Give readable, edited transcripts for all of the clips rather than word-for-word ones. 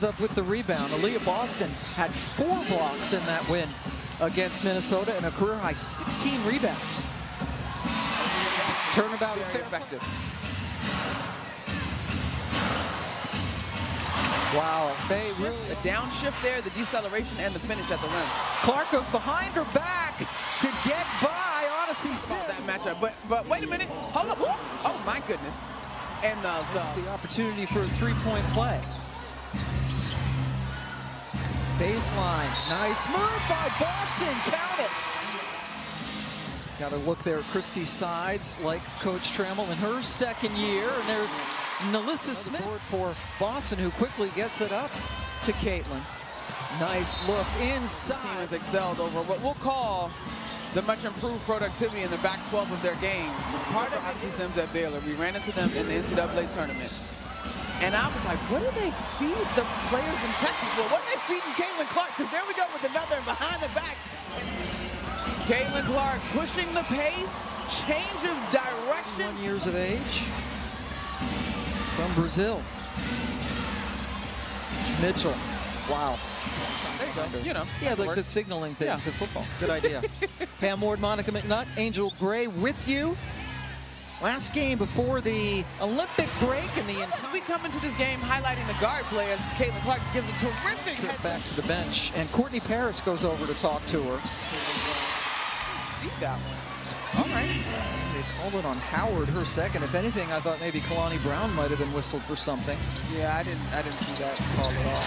Up with the rebound. Aaliyah Boston had 4 blocks in that win against Minnesota and a career-high 16 rebounds. Turnabout is very effective. Wow, they really... The downshift there, the deceleration, and the finish at the rim. Clark goes behind her back to get by Odyssey Sims. That matchup, but wait a minute, hold up. Oh my goodness. And the opportunity for a three-point play. Baseline, nice move by Boston, count it. Got to look there at Christie's sides, like Coach Trammell in her second year. And there's Nalissa Smith for Boston, who quickly gets it up to Caitlin. Nice look inside. This team has excelled over what we'll call the much improved productivity in the back 12 of their games. Part of Odyssey Sims at Baylor, we ran into them in the NCAA tournament. And I was like, what do they feed the players in Texas? Well, what are they feeding Caitlin Clark? Because there we go with another behind the back. Caitlin Clark pushing the pace, change of direction. 21 years of age. From Brazil. Mitchell. Wow. There you go. You know. Yeah, like the signaling things in football. Good idea. Pam Ward, Monica McNutt, Angel Gray with you. Last game before the Olympic break, and we come into this game highlighting the guard play as Caitlin Clark gives a terrific trip back to the bench, and Courtney Paris goes over to talk to her. See that one. All right. They called it on Howard, her second. If anything, I thought maybe Kalani Brown might have been whistled for something. Yeah, I didn't see that call at all.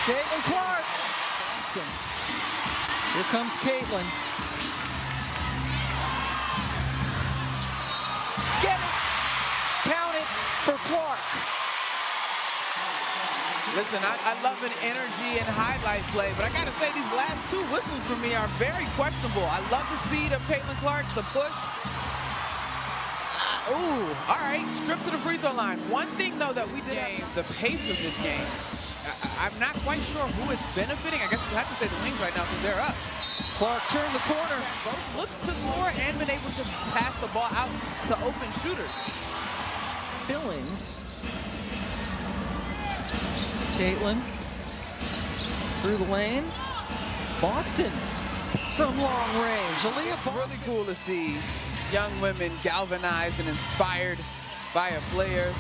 Caitlin Clark. Boston. Here comes Caitlin. Get it! Count it for Clark. Listen, I love an energy and highlight play, but I got to say these last 2 whistles for me are very questionable. I love the speed of Caitlin Clark, the push. Ooh, all right, strip to the free throw line. One thing, though, that we did the pace of this game, I'm not quite sure who it's benefiting. I guess we have to say the Wings right now because they're up. Clark turned the corner. Both looks to score and been able to pass the ball out to open shooters. Billings. Caitlin through the lane. Boston from long range. Aaliyah Boston. Really cool to see young women galvanized and inspired by a player.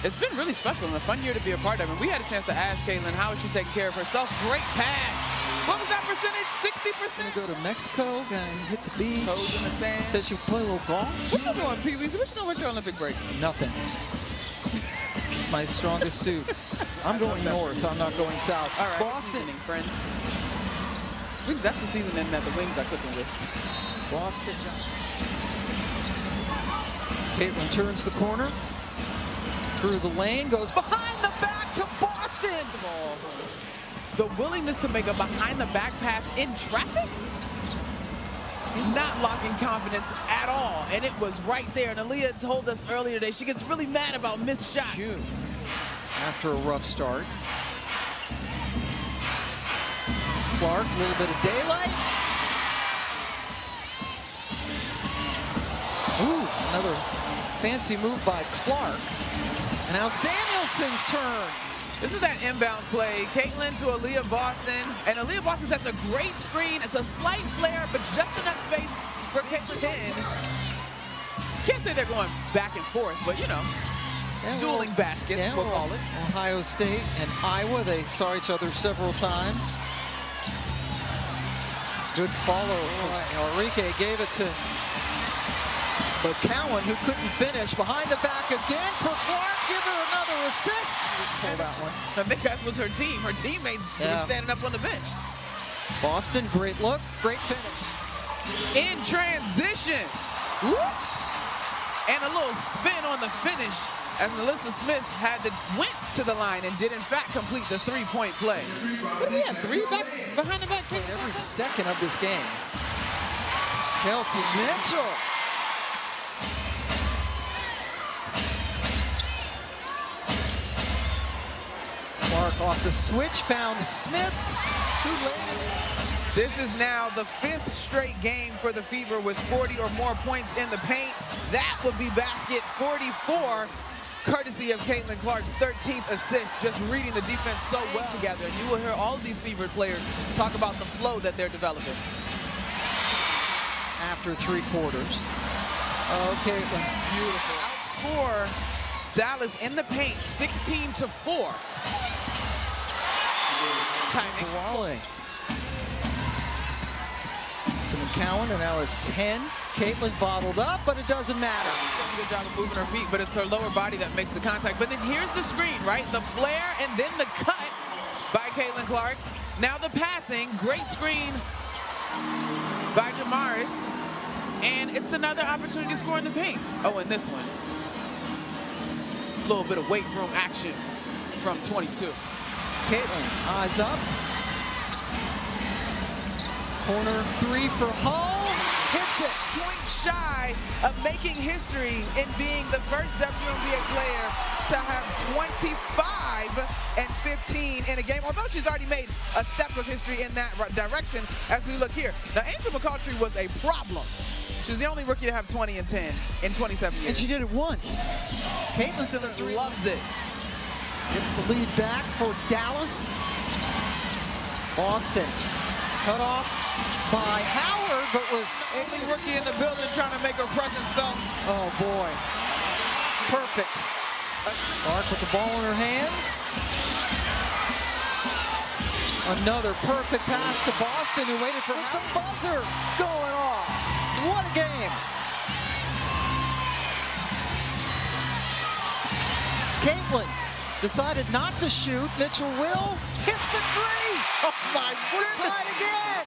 It's been really special and a fun year to be a part of. And we had a chance to ask Caitlin how is she taking care of herself. Great pass. What was that percentage? 60%? Go to Mexico, gonna hit the beach. Toes in the sand. Says she play a little golf. What you doing, Pee-wees? What you doing with your Olympic break? Nothing. It's my strongest suit. I'm going north. I'm not going south. All right. Boston, friend. That's the seasoning that the Wings are cooking with. Boston. Caitlin turns the corner. Through the lane, goes behind the back to Boston. The willingness to make a behind-the-back pass in traffic? Not lacking confidence at all, and it was right there. And Aaliyah told us earlier today she gets really mad about missed shots. June, after a rough start. Clark, a little bit of daylight. Ooh, another fancy move by Clark. And now Samuelson's turn. This is that inbounds play. Caitlin to Aaliyah Boston. And Aaliyah Boston sets a great screen. It's a slight flare, but just enough space for Caitlin. Can't say they're going back and forth, but you know, dueling baskets, we'll call it. Ohio State and Iowa, they saw each other several times. Good follow. Enrique gave it to Cowan, who couldn't finish. Behind the back again for Clark. Give her another assist. Pull that one. I think that was her team. Her teammate was standing up on the bench. Boston, great look, great finish. In transition. Whoop. And a little spin on the finish as Nalissa Smith went to the line and did in fact complete the 3-point play. Yeah, 3 back behind the back. Every second of this game. Kelsey Mitchell. Clark off the switch, found Smith, who laid it. This is now the 5th straight game for the Fever with 40 or more points in the paint. That would be basket 44 courtesy of Caitlin Clark's 13th assist, just reading the defense so well together. And you will hear all of these fevered players talk about the flow that they're developing. After 3 quarters. Oh, Caitlin. Beautiful. Outscore Dallas in the paint, 16-4. Timing. Wale. To McCowan, and now it's 10. Caitlin bottled up, but it doesn't matter. Does a good job of moving her feet, but it's her lower body that makes the contact. But then here's the screen, right? The flare and then the cut by Caitlin Clark. Now the passing, great screen by Damaris. And it's another opportunity to score in the paint. Oh, and this one. A little bit of weight room action from 22. Caitlin, eyes up. Corner 3 for Hull. Hits it. Point shy of making history in being the first WNBA player to have 25 and 15 in a game, although she's already made a step of history in that direction as we look here. Now, Angel McCaultrey was a problem. She's the only rookie to have 20 and 10 in 27 years. And she did it once. Caitlin's in the loves it. Gets the lead back for Dallas. Boston cut off by Howard, but was only rookie in the building trying to make her presence felt. Oh boy, perfect. Clark with the ball in her hands. Another perfect pass to Boston, who waited for the buzzer going off. What a game. Caitlin decided not to shoot. Mitchell will hits the 3. Oh my goodness. We're tied again.